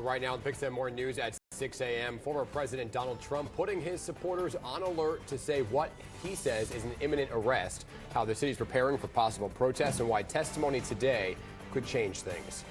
Right now, the PIX Morning News at 6 a.m. Former President Donald Trump putting his supporters on alert to say what he says is an imminent arrest, how the city's preparing for possible protests, and why testimony today could change things.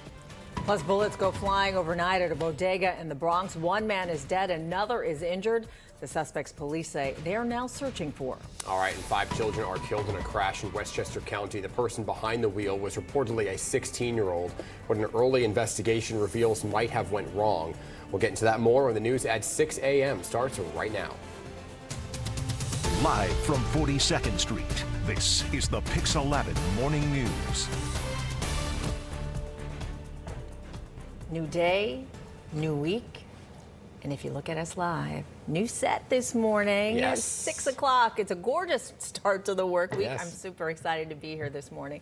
Plus, bullets go flying overnight at a bodega in the Bronx. One man is dead, another is injured. The suspects police say they are now searching for. All right, and 5 children are killed in a crash in Westchester County. The person behind the wheel was reportedly a 16-year-old. What an early investigation reveals might have went wrong. We'll get into that more when the news at 6 a.m. starts right now. Live from 42nd Street, this is the PIX 11 Morning News. New day, new week. And if you look at us live, new set this morning at 6 o'clock. It's a gorgeous start to the work week. I'm super excited to be here this morning.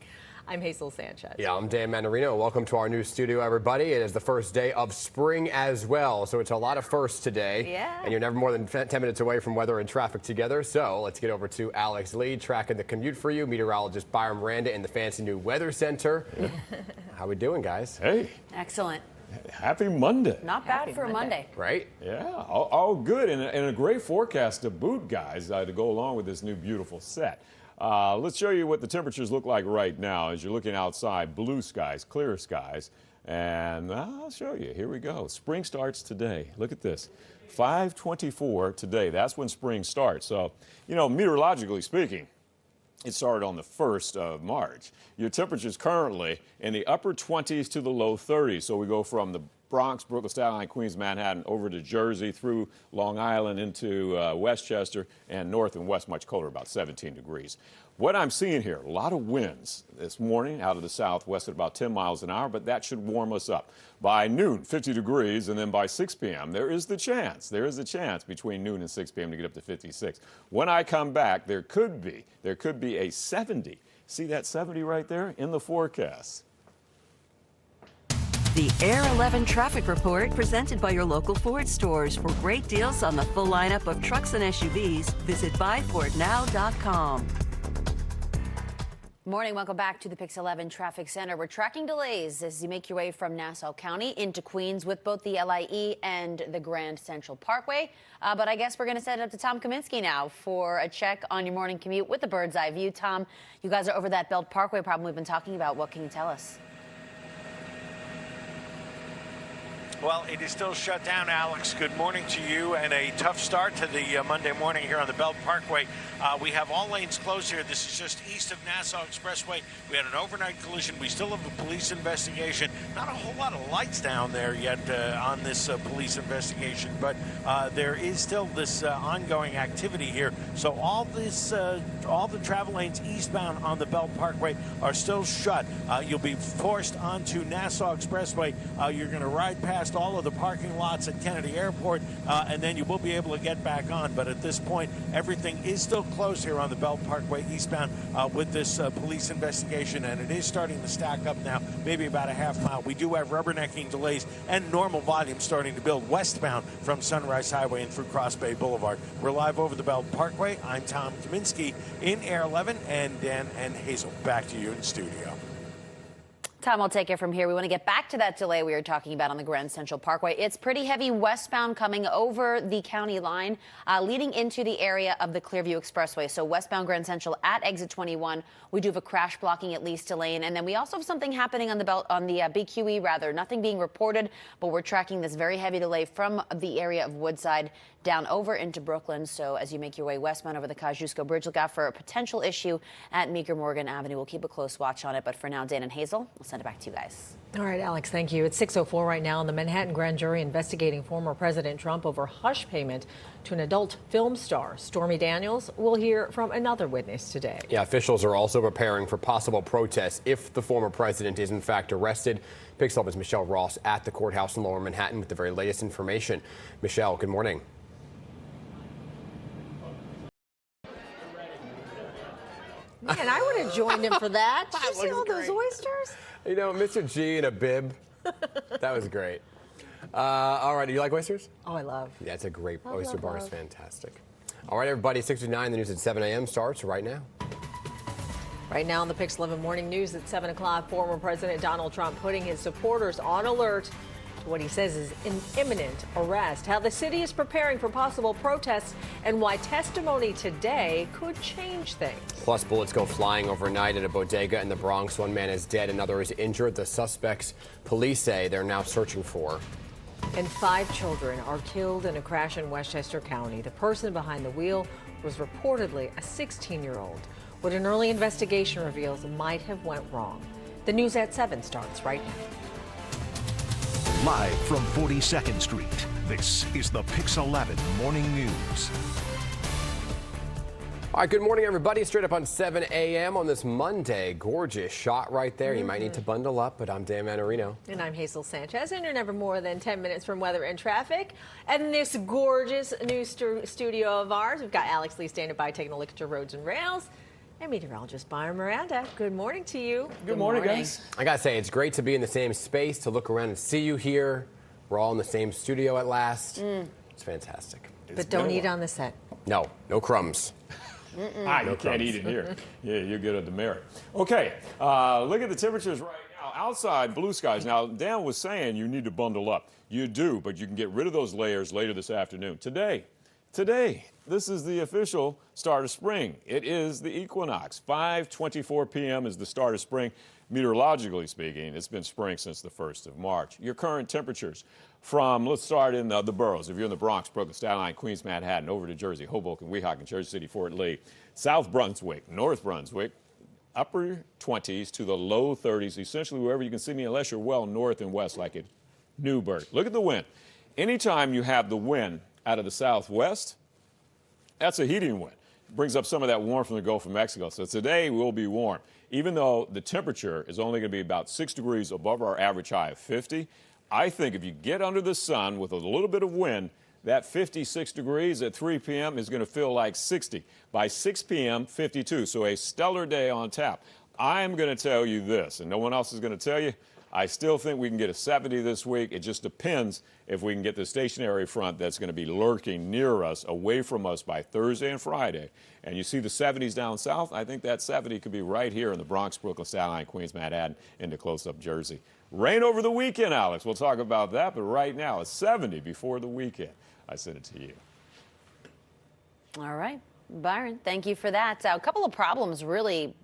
I'm Hazel Sanchez. Yeah, I'm Dan Mannarino. Welcome to our new studio, everybody. It is the first day of spring as well, so it's a lot of firsts today. Yeah. And you're never more than 10 minutes away from weather and traffic together. So let's get over to Alex Lee, tracking the commute for you. Meteorologist Byron Miranda in the fancy new weather center. How we doing, guys? Hey. Excellent. Happy Monday. Not bad for a Monday. Right? Yeah, all good, and a great forecast to boot, guys, to go along with this new beautiful set. Let's show you what the temperatures look like right now as you're looking outside. Blue skies, clear skies, and I'll show you. Here we go. Spring starts today. Look at this. 5:24 today. That's when spring starts. So, you know, meteorologically speaking, it started on the 1st of March. Your temperatures currently in the upper 20s to the low 30s. So we go from the Bronx, Brooklyn, Staten Island, Queens, Manhattan, over to Jersey, through Long Island into Westchester, and north and west much colder, about 17 degrees. What I'm seeing here, a lot of winds this morning out of the southwest at about 10 miles an hour, but that should warm us up. By noon, 50 degrees, and then by 6 p.m., there is the chance between noon and 6 p.m. to get up to 56. When I come back, there could be a 70. See that 70 right there in the forecast. The Air 11 traffic report presented by your local Ford stores. For great deals on the full lineup of trucks and SUVs, visit buyfordnow.com. Morning, welcome back to the PIX 11 Traffic Center. We're tracking delays as you make your way from Nassau County into Queens with both the LIE and the Grand Central Parkway. But I guess we're going to send it up to Tom Kaminsky now for a check on your morning commute with the bird's eye view. Tom, you guys are over that Belt Parkway problem we've been talking about. What can you tell us? Well, it is still shut down, Alex. Good morning to you, and a tough start to the Monday morning here on the Belt Parkway. We have all lanes closed here. This is just east of Nassau Expressway. We had an overnight collision. We still have a police investigation. Not a whole lot of lights down there yet on this police investigation, but there is still this ongoing activity here. So all the travel lanes eastbound on the Belt Parkway are still shut. You'll be forced onto Nassau Expressway. You're going to ride past all of the parking lots at Kennedy Airport, and then you will be able to get back on. But at this point, everything is still closed here on the Belt Parkway eastbound with this police investigation, and it is starting to stack up now, maybe about a half mile. We do have rubbernecking delays and normal volume starting to build westbound from Sunrise Highway and through Cross Bay Boulevard. We're live over the Belt Parkway. I'm Tom Kaminsky in Air 11, and Dan and Hazel, back to you in studio. Tom, I'll take it from here. We want to get back to that delay we were talking about on the Grand Central Parkway. It's pretty heavy westbound coming over the county line, leading into the area of the Clearview Expressway. So westbound Grand Central at exit 21. We do have a crash blocking at least a lane. And then we also have something happening on the BQE, rather. Nothing being reported, but we're tracking this very heavy delay from the area of Woodside down over into Brooklyn. So as you make your way westbound over the Kosciuszko Bridge, look out for a potential issue at Meeker Morgan Avenue. We'll keep a close watch on it. But for now, Dan and Hazel, we'll send it back to you guys. All right, Alex, thank you. It's 6:04 right now, and the Manhattan grand jury investigating former President Trump over hush payment to an adult film star. Stormy Daniels will hear from another witness today. Yeah, officials are also preparing for possible protests if the former president is in fact arrested. PIX 11's Michelle Ross at the courthouse in Lower Manhattan with the very latest information. Michelle, good morning. Man, I would have joined him for that. Did you see all those oysters? You know, Mr. G in a bib. That was great. All right, do you like oysters? Oh, I love. Yeah, it's a great oyster bar. Is fantastic. All right, everybody, 6:09. The news at 7 a.m. starts right now. Right now on the PIX 11 Morning News at 7 o'clock, former President Donald Trump putting his supporters on alert what he says is an imminent arrest, how the city is preparing for possible protests, and why testimony today could change things. Plus, bullets go flying overnight at a bodega in the Bronx. One man is dead, another is injured. The suspects, police say they're now searching for. And 5 children are killed in a crash in Westchester County. The person behind the wheel was reportedly a 16-year-old. What an early investigation reveals might have went wrong. The news at 7 starts right now. Live from 42nd Street, this is the PIX 11 Morning News. All right, good morning, everybody. Straight up on 7 a.m. on this Monday. Gorgeous shot right there. You might need to bundle up, but I'm Dan Mannarino. And I'm Hazel Sanchez, and you're never more than 10 minutes from weather and traffic. And this gorgeous new studio of ours, we've got Alex Lee standing by taking a look at your roads and rails. And meteorologist Byron Miranda, good morning to you. Good morning, guys. I gotta say, it's great to be in the same space, to look around and see you here. We're all in the same studio at last. It's fantastic. But don't eat on the set. No crumbs. You can't eat in here. Yeah, you're good at the merit. Okay, look at the temperatures right now. Outside, blue skies. Now, Dan was saying you need to bundle up. You do, but you can get rid of those layers later this afternoon. Today, this is the official start of spring. It is the equinox. 5:24 p.m. is the start of spring. Meteorologically speaking, it's been spring since the 1st of March. Your current temperatures from, let's start in the boroughs. If you're in the Bronx, Brooklyn, Staten Island, Queens, Manhattan, over to Jersey, Hoboken, Weehawken, Jersey City, Fort Lee, South Brunswick, North Brunswick, upper 20s to the low 30s, essentially wherever you can see me, unless you're well north and west like at Newburgh. Look at the wind. Anytime you have the wind out of the southwest, that's a heating wind. Brings up some of that warmth from the Gulf of Mexico. So today will be warm. Even though the temperature is only going to be about 6 degrees above our average high of 50, I think if you get under the sun with a little bit of wind, that 56 degrees at 3 p.m. is going to feel like 60. By 6 p.m., 52. So a stellar day on tap. I'm going to tell you this, and no one else is going to tell you, I still think we can get a 70 this week. It just depends if we can get the stationary front that's going to be lurking near us, away from us by Thursday and Friday. And you see the 70s down south. I think that 70 could be right here in the Bronx, Brooklyn, Staten Island, Queens, Manhattan, into close-up Jersey. Rain over the weekend, Alex. We'll talk about that. But right now, it's 70 before the weekend. I send it to you. All right. Byron, thank you for that. A couple of problems really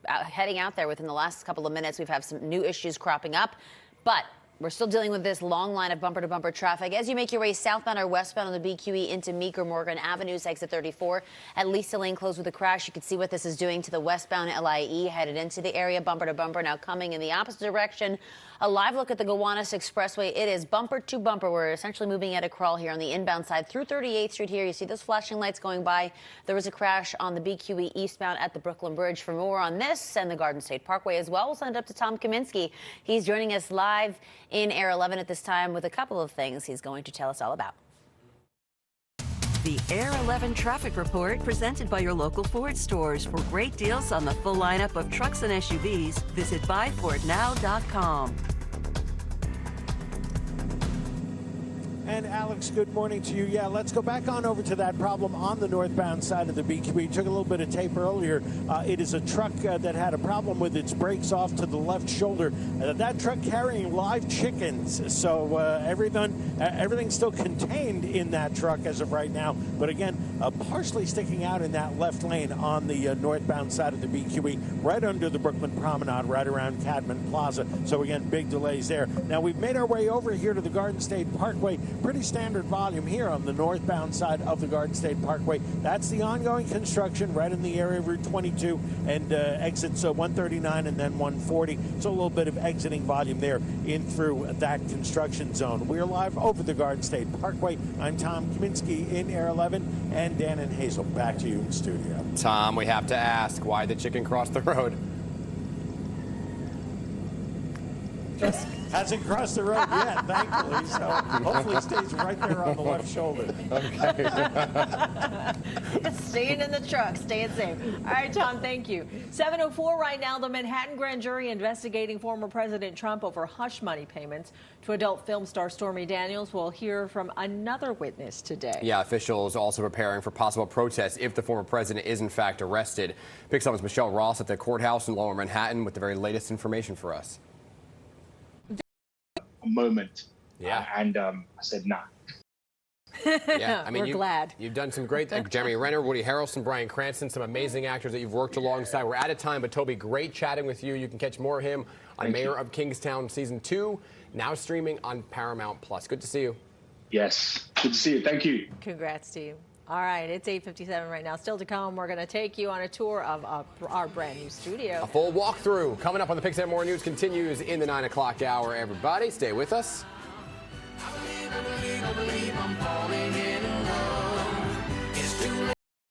heading out there within the last couple of minutes. We've had some new issues cropping up, but we're still dealing with this long line of bumper-to-bumper traffic. As you make your way southbound or westbound on the BQE into Meek or Morgan Avenues, exit 34, at Lisa Lane closed with a crash. You can see what this is doing to the westbound LIE headed into the area. Bumper-to-bumper now coming in the opposite direction. A live look at the Gowanus Expressway. It is bumper to bumper. We're essentially moving at a crawl here on the inbound side through 38th Street here. You see those flashing lights going by. There was a crash on the BQE eastbound at the Brooklyn Bridge. For more on this and the Garden State Parkway as well, we'll send it up to Tom Kaminsky. He's joining us live in Air 11 at this time with a couple of things he's going to tell us all about. The Air 11 traffic report presented by your local Ford stores. For great deals on the full lineup of trucks and SUVs, visit buyfordnow.com. And Alex, good morning to you. Yeah, let's go back on over to that problem on the northbound side of the BQE. Took a little bit of tape earlier. It is a truck that had a problem with its brakes off to the left shoulder. That truck carrying live chickens. So everything's still contained in that truck as of right now. But again, partially sticking out in that left lane on the northbound side of the BQE, right under the Brooklyn Promenade, right around Cadman Plaza. So again, big delays there. Now we've made our way over here to the Garden State Parkway. Pretty standard volume here on the northbound side of the Garden State Parkway. That's the ongoing construction right in the area of Route 22 and exits 139 and then 140. So a little bit of exiting volume there in through that construction zone. We're live over the Garden State Parkway. I'm Tom Kaminsky in Air 11, and Dan and Hazel back to you in studio. Tom, we have to ask, why the chicken crossed the road? Hasn't crossed the road yet, thankfully, so hopefully stays right there on the left shoulder. Staying in the truck, staying safe. All right, Tom, thank you. 7:04 right now. The Manhattan grand jury investigating former President Trump over hush money payments to adult film star Stormy Daniels. We'll hear from another witness today. Yeah, officials also preparing for possible protests if the former president is in fact arrested. PIX 11's Michelle Ross at the courthouse in Lower Manhattan with the very latest information for us. Moment Yeah. I said, nah. Yeah, I mean, We're glad. You've done some great things. Jeremy Renner, Woody Harrelson, Bryan Cranston, some amazing actors that you've worked alongside. We're out of time, but Toby, great chatting with you. You can catch more of him on Mayor of Kingstown Season 2, now streaming on Paramount+. Good to see you. Yes, good to see you. Thank you. Congrats, team. All right, it's 8:57 right now. Still to come, we're going to take you on a tour of our brand new studio. A full walkthrough coming up on the PIX and More News continues in the 9 o'clock hour. Everybody, stay with us. I believe I'm falling